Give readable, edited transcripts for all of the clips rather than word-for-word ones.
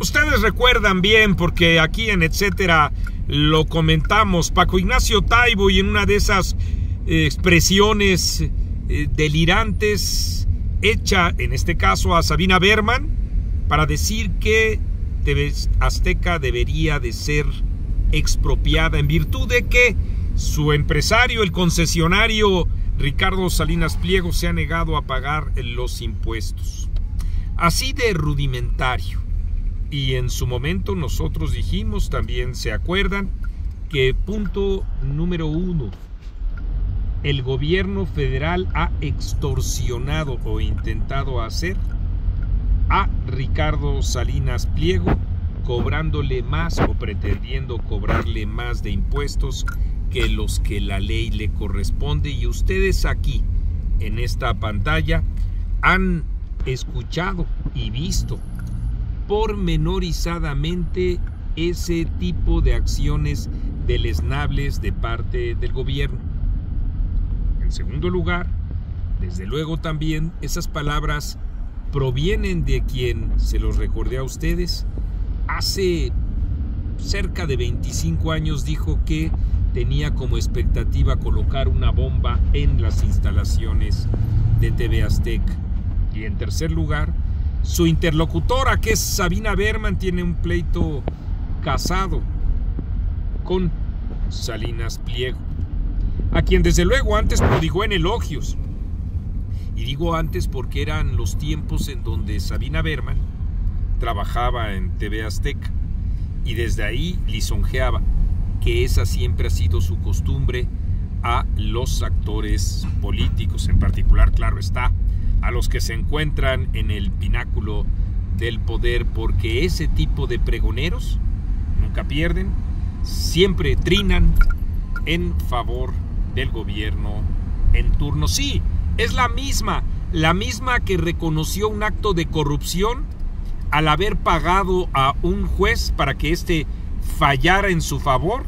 Ustedes recuerdan bien, porque aquí en Etcétera lo comentamos, Paco Ignacio Taibo, y en una de esas expresiones delirantes, hecha en este caso a Sabina Berman, para decir que TV Azteca debería de ser expropiada en virtud de que su empresario, el concesionario Ricardo Salinas Pliego, se ha negado a pagar los impuestos. Así de rudimentario. Y en su momento nosotros dijimos, también se acuerdan, que punto número 1, el gobierno federal ha extorsionado o intentado hacer a Ricardo Salinas Pliego, cobrándole más o pretendiendo cobrarle más de impuestos que los que la ley le corresponde. Y ustedes aquí en esta pantalla han escuchado y visto pormenorizadamente ese tipo de acciones deleznables de parte del gobierno. En segundo lugar, desde luego también esas palabras provienen de quien, se los recordé a ustedes, hace cerca de 25 años dijo que tenía como expectativa colocar una bomba en las instalaciones de TV Azteca. Y en tercer lugar, su interlocutora, que es Sabina Berman, tiene un pleito casado con Salinas Pliego, a quien desde luego antes prodigó en elogios. Y digo antes porque eran los tiempos en donde Sabina Berman trabajaba en TV Azteca y desde ahí lisonjeaba, que esa siempre ha sido su costumbre, a los actores políticos, en particular, claro está, a los que se encuentran en el pináculo del poder, porque ese tipo de pregoneros nunca pierden, siempre trinan en favor del gobierno en turno. Sí, es la misma que reconoció un acto de corrupción al haber pagado a un juez para que éste fallara en su favor,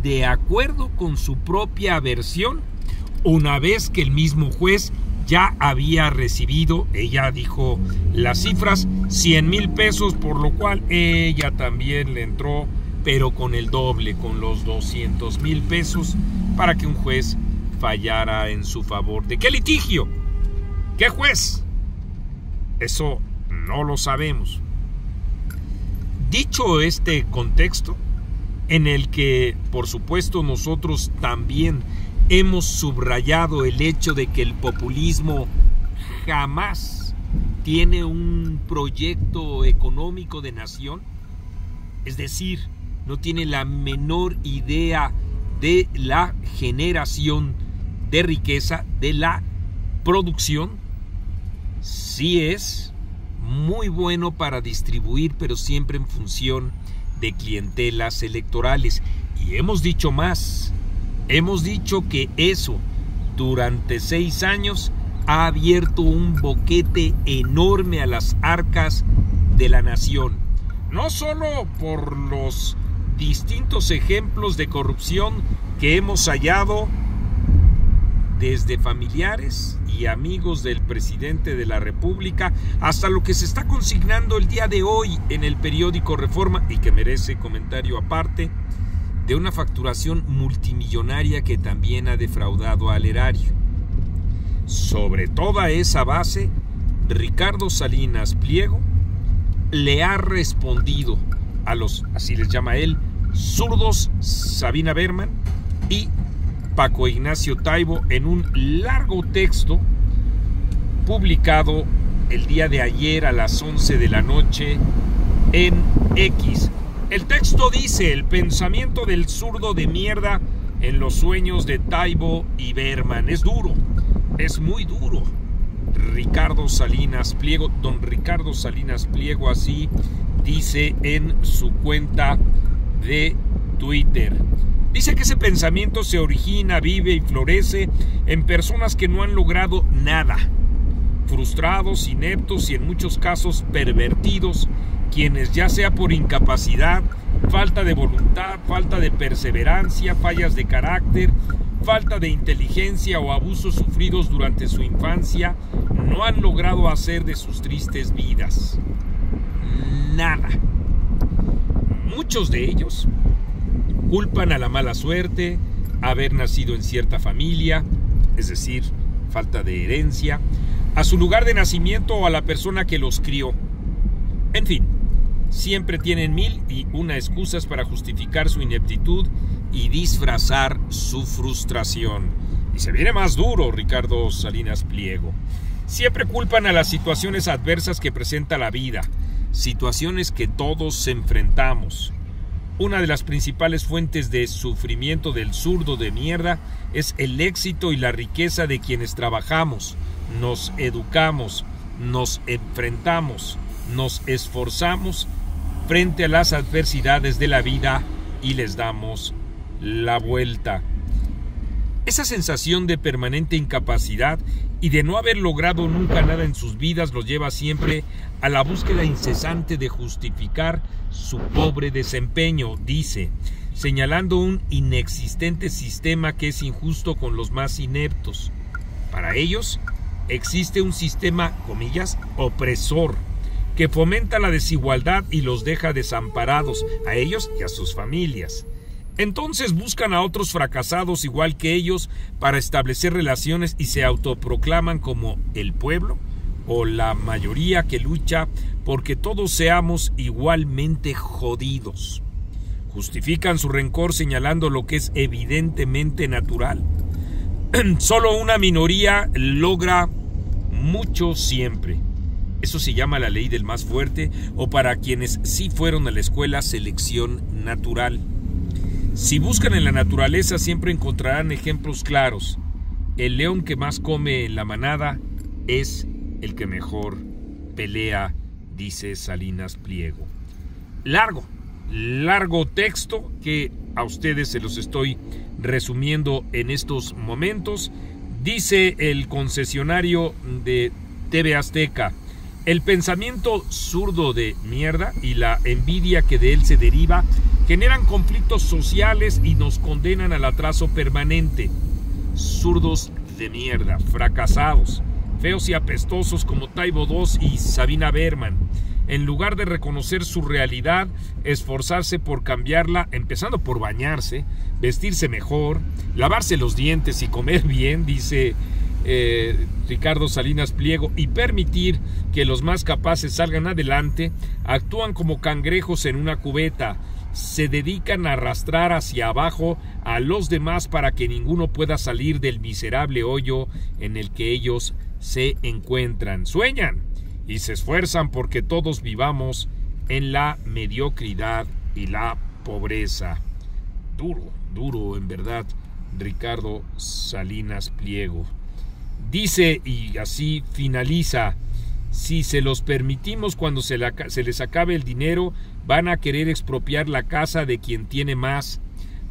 de acuerdo con su propia versión, una vez que el mismo juez ya había recibido, ella dijo las cifras, 100,000 pesos, por lo cual ella también le entró, pero con el doble, con los 200,000 pesos, para que un juez fallara en su favor. ¿De qué litigio? ¿Qué juez? Eso no lo sabemos. Dicho este contexto, en el que, por supuesto, nosotros también hemos subrayado el hecho de que el populismo jamás tiene un proyecto económico de nación, es decir, no tiene la menor idea de la generación de riqueza, de la producción. Sí es muy bueno para distribuir, pero siempre en función de clientelas electorales. Y hemos dicho más, hemos dicho que eso durante 6 años ha abierto un boquete enorme a las arcas de la nación, no solo por los distintos ejemplos de corrupción que hemos hallado desde familiares y amigos del presidente de la República hasta lo que se está consignando el día de hoy en el periódico Reforma, y que merece comentario aparte, de una facturación multimillonaria que también ha defraudado al erario. Sobre toda esa base, Ricardo Salinas Pliego le ha respondido a los, así les llama él, zurdos Sabina Berman y Paco Ignacio Taibo, en un largo texto publicado el día de ayer a las 11 de la noche en X. El texto dice: el pensamiento del zurdo de mierda en los sueños de Taibo y Berman. Es duro, es muy duro. Ricardo Salinas Pliego, don Ricardo Salinas Pliego, así dice en su cuenta de Twitter. Dice que ese pensamiento se origina, vive y florece en personas que no han logrado nada, frustrados, ineptos y en muchos casos pervertidos, quienes ya sea por incapacidad, falta de voluntad, falta de perseverancia, fallas de carácter, falta de inteligencia o abusos sufridos durante su infancia, no han logrado hacer de sus tristes vidas nada. Muchos de ellos culpan a la mala suerte, haber nacido en cierta familia, es decir, falta de herencia, a su lugar de nacimiento o a la persona que los crió. En fin, siempre tienen 1001 excusas para justificar su ineptitud y disfrazar su frustración. Y se viene más duro, Ricardo Salinas Pliego. Siempre culpan a las situaciones adversas que presenta la vida, situaciones que todos enfrentamos. Una de las principales fuentes de sufrimiento del zurdo de mierda es el éxito y la riqueza de quienes trabajamos, nos educamos, nos enfrentamos, nos esforzamos frente a las adversidades de la vida y les damos la vuelta. Esa sensación de permanente incapacidad y de no haber logrado nunca nada en sus vidas los lleva siempre a la búsqueda incesante de justificar su pobre desempeño, dice, señalando un inexistente sistema que es injusto con los más ineptos. Para ellos existe un sistema, comillas, opresor, que fomenta la desigualdad y los deja desamparados, a ellos y a sus familias. Entonces buscan a otros fracasados igual que ellos para establecer relaciones y se autoproclaman como el pueblo o la mayoría que lucha porque todos seamos igualmente jodidos. Justifican su rencor señalando lo que es evidentemente natural. Solo una minoría logra mucho siempre. Eso se llama la ley del más fuerte, o para quienes sí fueron a la escuela, selección natural. Si buscan en la naturaleza siempre encontrarán ejemplos claros. El león que más come en la manada es el que mejor pelea, dice Salinas Pliego. Largo texto que a ustedes se los estoy resumiendo en estos momentos. Dice el concesionario de TV Azteca: el pensamiento zurdo de mierda y la envidia que de él se deriva generan conflictos sociales y nos condenan al atraso permanente. Zurdos de mierda, fracasados, feos y apestosos como Taibo II y Sabina Berman. En lugar de reconocer su realidad, esforzarse por cambiarla, empezando por bañarse, vestirse mejor, lavarse los dientes y comer bien, dice Ricardo Salinas Pliego, y permitir que los más capaces salgan adelante, actúan como cangrejos en una cubeta, se dedican a arrastrar hacia abajo a los demás para que ninguno pueda salir del miserable hoyo en el que ellos se encuentran. Sueñan y se esfuerzan porque todos vivamos en la mediocridad y la pobreza. Duro en verdad, Ricardo Salinas Pliego. Dice, y así finaliza: si se los permitimos cuando se les acabe el dinero, van a querer expropiar la casa de quien tiene más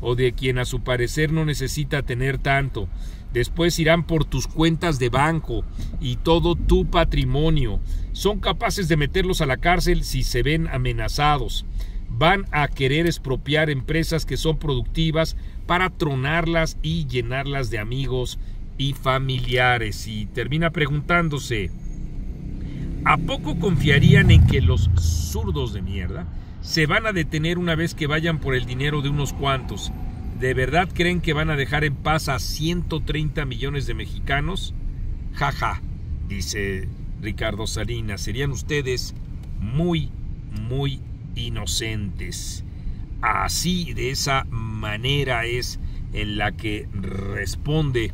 o de quien a su parecer no necesita tener tanto. Después irán por tus cuentas de banco y todo tu patrimonio. Son capaces de meterlos a la cárcel si se ven amenazados. Van a querer expropiar empresas que son productivas para tronarlas y llenarlas de amigos y familiares. Y termina preguntándose: ¿a poco confiarían en que los zurdos de mierda se van a detener una vez que vayan por el dinero de unos cuantos? ¿De verdad creen que van a dejar en paz a 130 millones de mexicanos? Jaja, dice Ricardo Salinas, serían ustedes muy inocentes. Así, de esa manera es en la que responde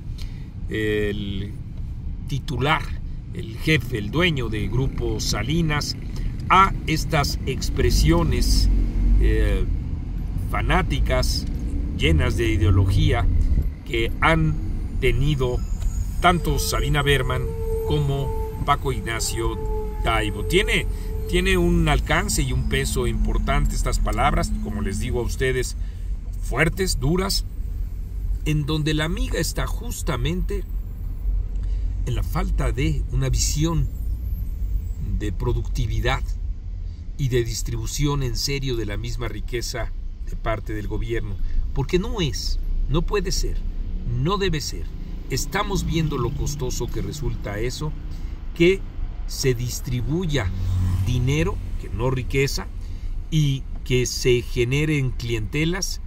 el titular, el jefe, el dueño de Grupo Salinas, a estas expresiones fanáticas, llenas de ideología, que han tenido tanto Sabina Berman como Paco Ignacio Taibo. Tiene un alcance y un peso importante estas palabras, como les digo a ustedes, fuertes, duras, en donde la miga está justamente en la falta de una visión de productividad y de distribución en serio de la misma riqueza de parte del gobierno, porque no puede ser, no debe ser. Estamos viendo lo costoso que resulta eso, que se distribuya dinero que no riqueza, y que se generen clientelas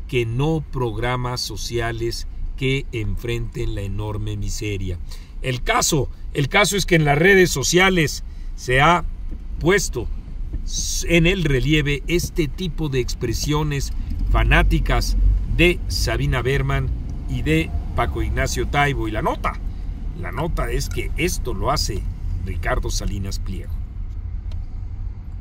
que no programas sociales que enfrenten la enorme miseria. El caso es que en las redes sociales se ha puesto en el relieve este tipo de expresiones fanáticas de Sabina Berman y de Paco Ignacio Taibo. Y la nota es que esto lo hace Ricardo Salinas Pliego.